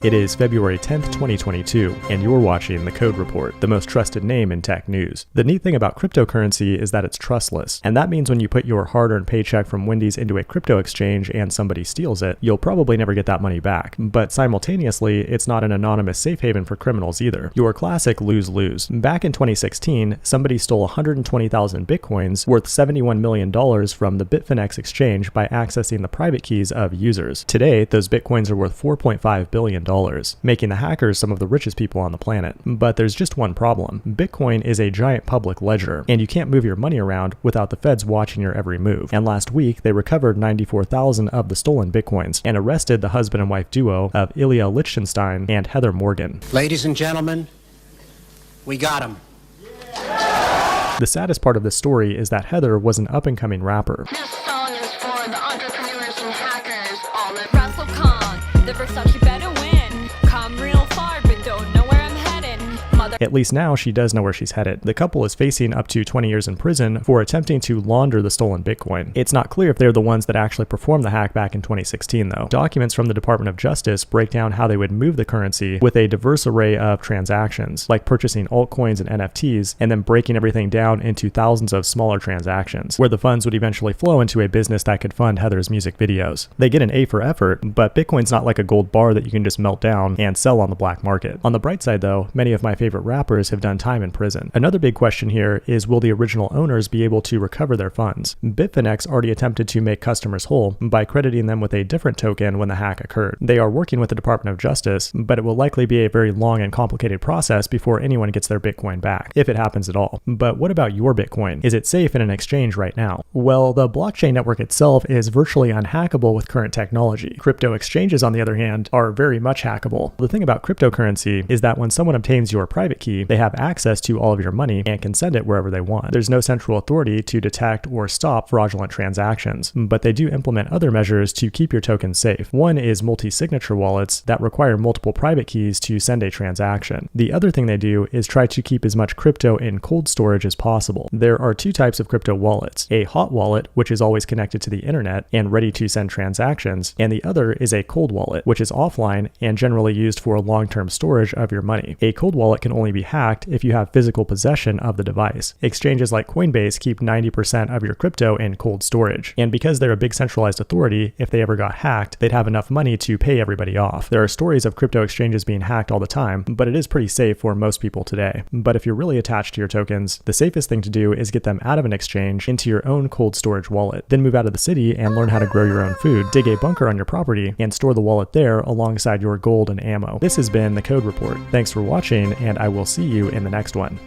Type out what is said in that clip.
It is February 10th, 2022, and you're watching The Code Report, the most trusted name in tech news. The neat thing about cryptocurrency is that it's trustless, and that means when you put your hard-earned paycheck from Wendy's into a crypto exchange and somebody steals it, you'll probably never get that money back. But simultaneously, it's not an anonymous safe haven for criminals either. Your classic lose-lose. Back in 2016, somebody stole 120,000 bitcoins worth $71 million from the Bitfinex exchange by accessing the private keys of users. Today, those bitcoins are worth $4.5 billion, making the hackers some of the richest people on the planet. But there's just one problem. Bitcoin is a giant public ledger, and you can't move your money around without the feds watching your every move. And last week, they recovered 94,000 of the stolen bitcoins and arrested the husband and wife duo of Ilya Lichtenstein and Heather Morgan. Ladies and gentlemen, we got him. The saddest part of this story is that Heather was an up-and-coming rapper. This song is for the entrepreneurs and hackers, all at WrestleCon. The Versace better win. Come real far, but don't know where I'm headed. At least now she does know where she's headed. The couple is facing up to 20 years in prison for attempting to launder the stolen Bitcoin. It's not clear if they're the ones that actually performed the hack back in 2016 though. Documents from the Department of Justice break down how they would move the currency with a diverse array of transactions, like purchasing altcoins and NFTs, and then breaking everything down into thousands of smaller transactions, where the funds would eventually flow into a business that could fund Heather's music videos. They get an A for effort, but Bitcoin's not like a gold bar that you can just melt down and sell on the black market. On the bright side though, many of my favorite rappers have done time in prison. Another big question here is, will the original owners be able to recover their funds? Bitfinex already attempted to make customers whole by crediting them with a different token when the hack occurred. They are working with the Department of Justice, but it will likely be a very long and complicated process before anyone gets their Bitcoin back, if it happens at all. But what about your Bitcoin? Is it safe in an exchange right now? Well, the blockchain network itself is virtually unhackable with current technology. Crypto exchanges, on the other hand, are very much hackable. The thing about cryptocurrency is that when someone obtains your private key, they have access to all of your money and can send it wherever they want. There's no central authority to detect or stop fraudulent transactions, but they do implement other measures to keep your tokens safe. One is multi-signature wallets that require multiple private keys to send a transaction. The other thing they do is try to keep as much crypto in cold storage as possible. There are two types of crypto wallets: a hot wallet, which is always connected to the internet and ready to send transactions, and the other is a cold wallet, which is offline and generally used for long-term storage of your money. A cold wallet can only be hacked if you have physical possession of the device. Exchanges like Coinbase keep 90% of your crypto in cold storage, and because they're a big centralized authority, if they ever got hacked, they'd have enough money to pay everybody off. There are stories of crypto exchanges being hacked all the time, but it is pretty safe for most people today. But if you're really attached to your tokens, the safest thing to do is get them out of an exchange into your own cold storage wallet. Then move out of the city and learn how to grow your own food. Dig a bunker on your property and store the wallet there alongside your gold and ammo. This has been The Code Report. Thanks for watching, and I will see you in the next one.